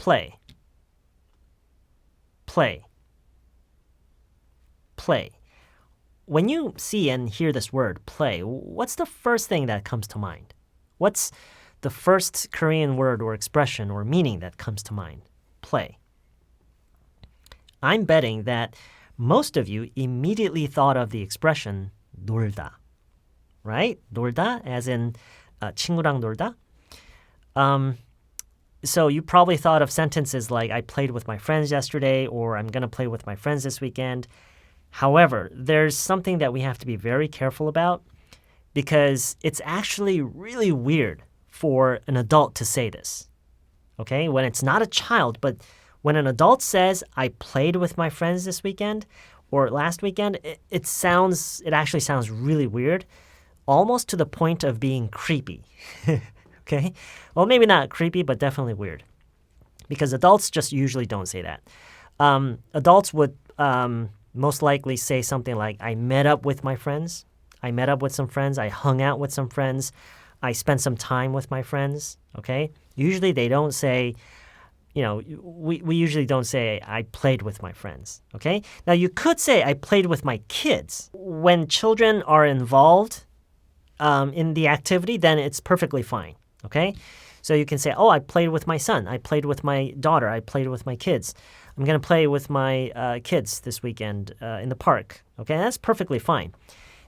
play. Play. Play. When you see and hear this word, play, what's the first thing that comes to mind? What's the first Korean word or expression or meaning that comes to mind? Play. I'm betting that most of you immediately thought of the expression 놀다, right? 놀다 as in 친구랑 놀다. So you probably thought of sentences like I played with my friends yesterday or I'm going to play with my friends this weekend. However, there's something that we have to be very careful about because it's actually really weird for an adult to say this, okay? When it's not a child, but when an adult says, I played with my friends this weekend or last weekend, it actually sounds really weird, almost to the point of being creepy, okay? Well, maybe not creepy, but definitely weird because adults just usually don't say that. Adults would most likely say something like, I met up with my friends. I met up with some friends. I hung out with some friends. I spent some time with my friends, okay? Usually they don't say, we usually don't say, I played with my friends, okay? Now, you could say, I played with my kids. When children are involved in the activity, then it's perfectly fine, okay? So you can say, oh, I played with my son. I played with my daughter. I played with my kids. I'm going to play with my kids this weekend in the park, okay? That's perfectly fine.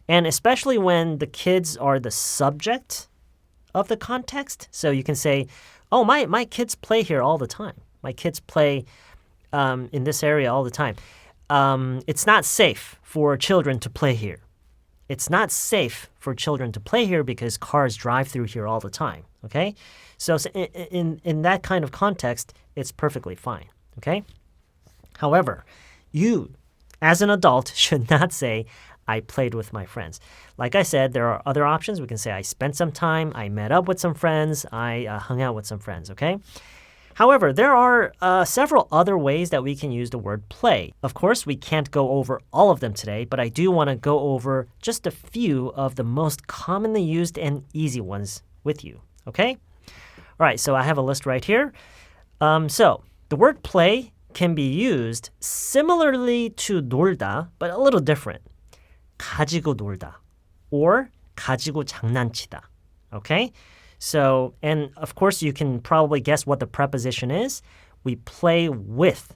And especially when the kids are the subject of the context. So you can say, oh, my kids play here all the time. My kids play in this area all the time. It's not safe for children to play here. It's not safe for children to play here because cars drive through here all the time, okay? So in that kind of context, it's perfectly fine, okay? However, you, as an adult, should not say, I played with my friends. Like I said, there are other options. We can say I spent some time, I met up with some friends, I hung out with some friends, okay? However, there are several other ways that we can use the word play. Of course, we can't go over all of them today, but I do want to go over just a few of the most commonly used and easy ones with you, okay? All right, so I have a list right here. So the word play can be used similarly to 놀다, but a little different. 가지고 놀다 or 가지고 장난치다. Okay? So, and of course you can probably guess what the preposition is. We play with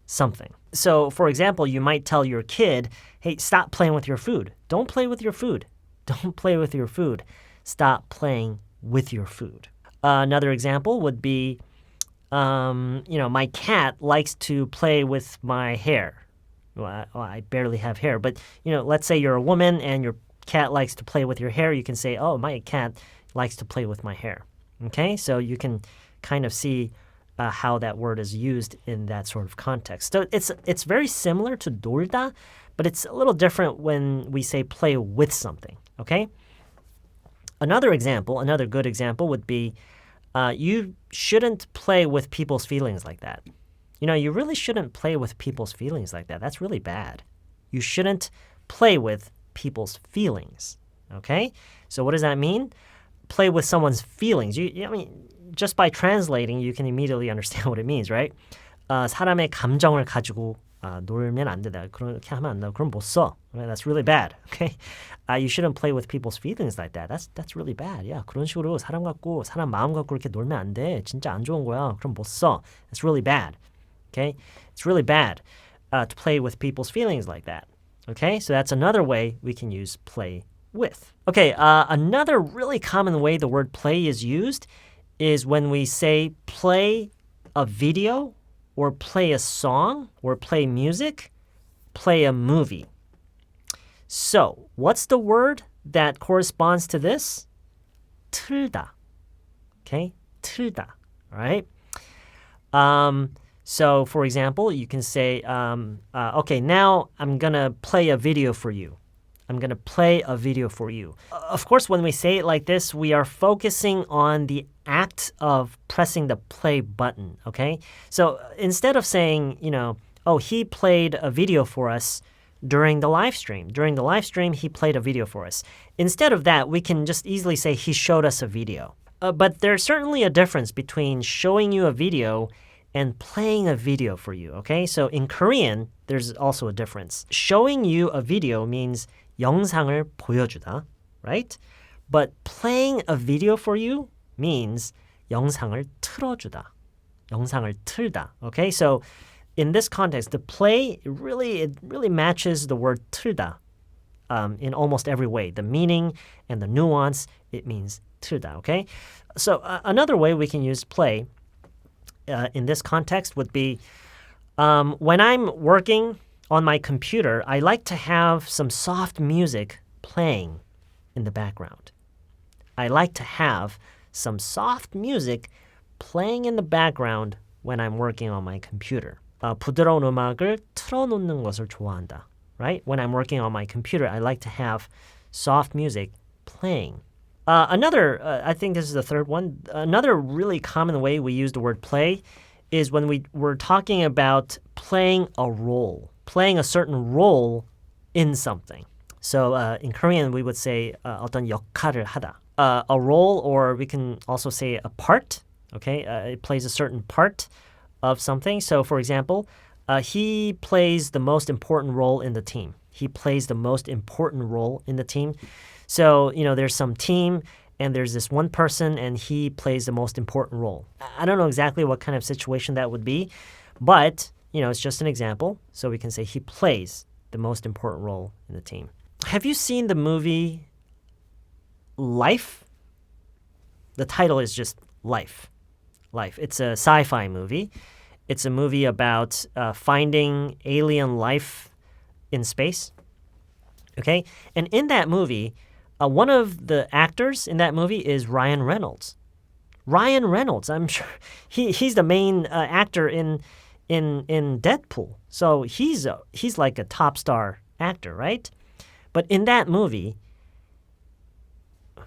something. So, for example, you might tell your kid, hey, stop playing with your food. Don't play with your food. Don't play with your food. Stop playing with your food. Another example would be, my cat likes to play with my hair. Well, I barely have hair, but, let's say you're a woman and your cat likes to play with your hair. You can say, oh, my cat likes to play with my hair. Okay, so you can kind of see how that word is used in that sort of context. So it's very similar to 놀다, but it's a little different when we say play with something, okay? Another good example would be you shouldn't play with people's feelings like that. You really shouldn't play with people's feelings like that. That's really bad. You shouldn't play with people's feelings, okay? So what does that mean? Play with someone's feelings. Just by translating, you can immediately understand what it means, right? 사람의 감정을 가지고 놀면 안 된다. 그렇게 하면 안 된다. 그럼 못 써. Right? That's really bad, okay? You shouldn't play with people's feelings like that. That's really bad. 야, 그런 식으로 사람 마음 갖고 그렇게 놀면 안 돼. 진짜 안 좋은 거야. 그럼 못 써. That's really bad. Okay? It's really bad to play with people's feelings like that. Okay? So that's another way we can use play with. Okay, another really common way the word play is used is when we say play a video or play a song or play music, play a movie. So, what's the word that corresponds to this? 틀다. Okay? 틀다. All right? So, for example, you can say, okay, now I'm going to play a video for you. I'm going to play a video for you. Of course, when we say it like this, we are focusing on the act of pressing the play button, okay? So instead of saying, oh, he played a video for us during the live stream. During the live stream, he played a video for us. Instead of that, we can just easily say he showed us a video. But there's certainly a difference between showing you a video and playing a video for you, okay? So in Korean, there's also a difference. Showing you a video means 영상을 보여주다, right? But playing a video for you means 영상을 틀어주다. 영상을 틀다, okay? So in this context, the play, it really matches the word 틀다 in almost every way. The meaning and the nuance, it means 틀다, okay? So another way we can use play in this context would be when I'm working on my computer, I like to have some soft music playing in the background. I like to have some soft music playing in the background when I'm working on my computer. 부드러운 음악을 틀어놓는 것을 좋아한다. Right? When I'm working on my computer, I like to have soft music playing. Another, I think this is the third one, another really common way we use the word play is when we're talking about playing a role, playing a certain role in something. So in Korean, we would say 어떤 역할을 하다. A role, or we can also say a part, okay? It plays a certain part of something. So for example, he plays the most important role in the team. He plays the most important role in the team. So, there's some team and there's this one person and he plays the most important role. I don't know exactly what kind of situation that would be, but, it's just an example. So we can say he plays the most important role in the team. Have you seen the movie Life? The title is just Life. Life. It's a sci-fi movie. It's a movie about finding alien life in space. Okay? And in that movie, one of the actors in that movie is Ryan Reynolds. Ryan Reynolds, I'm sure he's the main actor in Deadpool. So he's like a top star actor, right? But in that movie,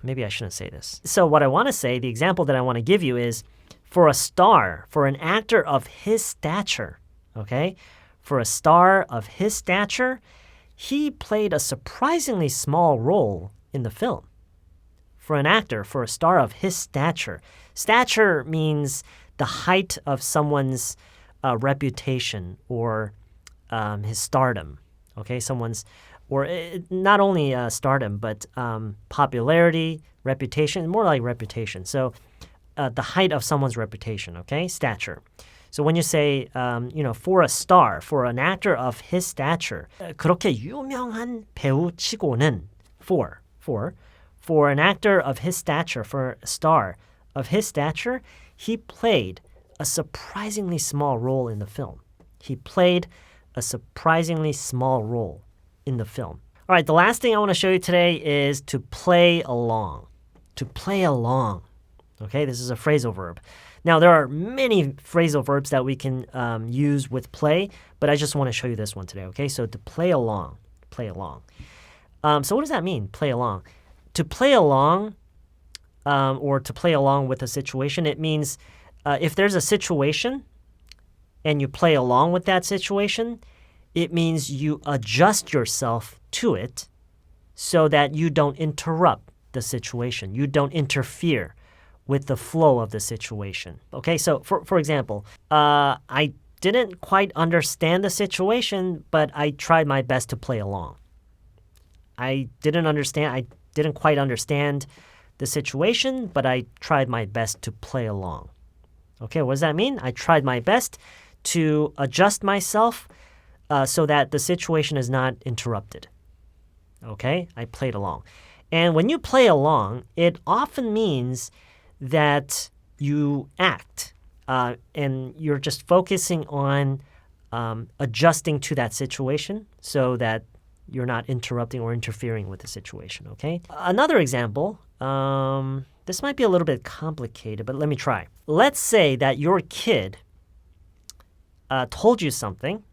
maybe I shouldn't say this. So what I want to say, the example that I want to give you is for a star, for an actor of his stature, okay? For a star of his stature, he played a surprisingly small role in the film. For an actor, for a star of his stature. Stature means the height of someone's reputation or his stardom, okay? Not only stardom, but popularity, reputation, more like reputation. So the height of someone's reputation, okay? Stature. So when you say, for a star, for an actor of his stature, 그렇게 유명한 배우치고는 for an actor of his stature, for a star of his stature, he played a surprisingly small role in the film. He played a surprisingly small role in the film. All right, the last thing I want to show you today is to play along. To play along. Okay, this is a phrasal verb. Now, there are many phrasal verbs that we can use with play, but I just want to show you this one today, okay? So to play along, play along. So what does that mean, play along? To play along or to play along with a situation, it means if there's a situation and you play along with that situation, it means you adjust yourself to it so that you don't interrupt the situation. You don't interfere with the flow of the situation. Okay, so for example, I didn't quite understand the situation, but I tried my best to play along. I didn't quite understand the situation, but I tried my best to play along. Okay, what does that mean? I tried my best to adjust myself so that the situation is not interrupted. Okay, I played along. And when you play along, it often means that you act and you're just focusing on adjusting to that situation so that you're not interrupting or interfering with the situation, okay? Another example, this might be a little bit complicated, but let me try. Let's say that your kid told you something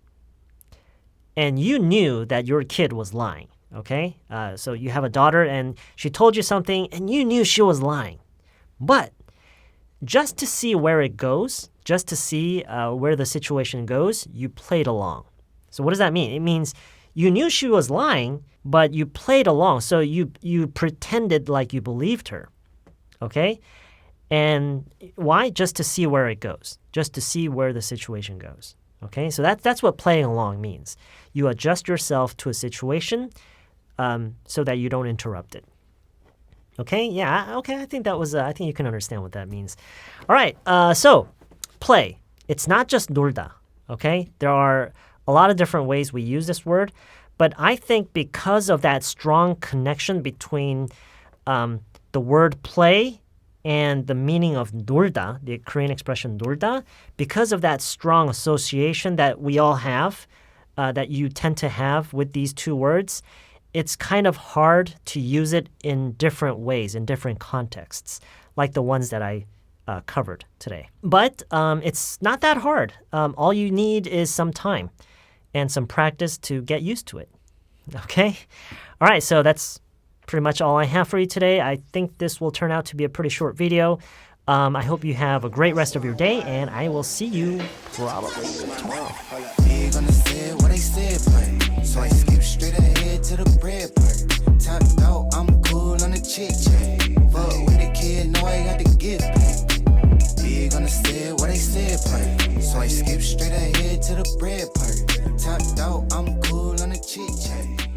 and you knew that your kid was lying, okay? So you have a daughter and she told you something and you knew she was lying. But just to see where it goes, just to see where the situation goes, you played along. So what does that mean? It means you knew she was lying, but you played along. So you pretended like you believed her, okay? And why? Just to see where it goes, just to see where the situation goes. Okay, so that's what playing along means. You adjust yourself to a situation so that you don't interrupt it. Okay, yeah, okay, I think you can understand what that means. All right, so play. It's not just 놀다, okay? There are a lot of different ways we use this word, but I think because of that strong connection between the word play and the meaning of 놀다, the Korean expression 놀다, because of that strong association that we all have, that you tend to have with these two words, it's kind of hard to use it in different ways, in different contexts, like the ones that I covered today. But it's not that hard. All you need is some time and some practice to get used to it. Okay? All right, so that's pretty much all I have for you today. I think this will turn out to be a pretty short video. I hope you have a great rest of your day, and I will see you probably tomorrow. So I skip straight ahead to the bread part. Top out, I'm cool on the chick chat. Fuck with the kid, know I got to get paid. Big on the said what they said part. So I skip straight ahead to the bread part. Top out, I'm cool on the chick chat.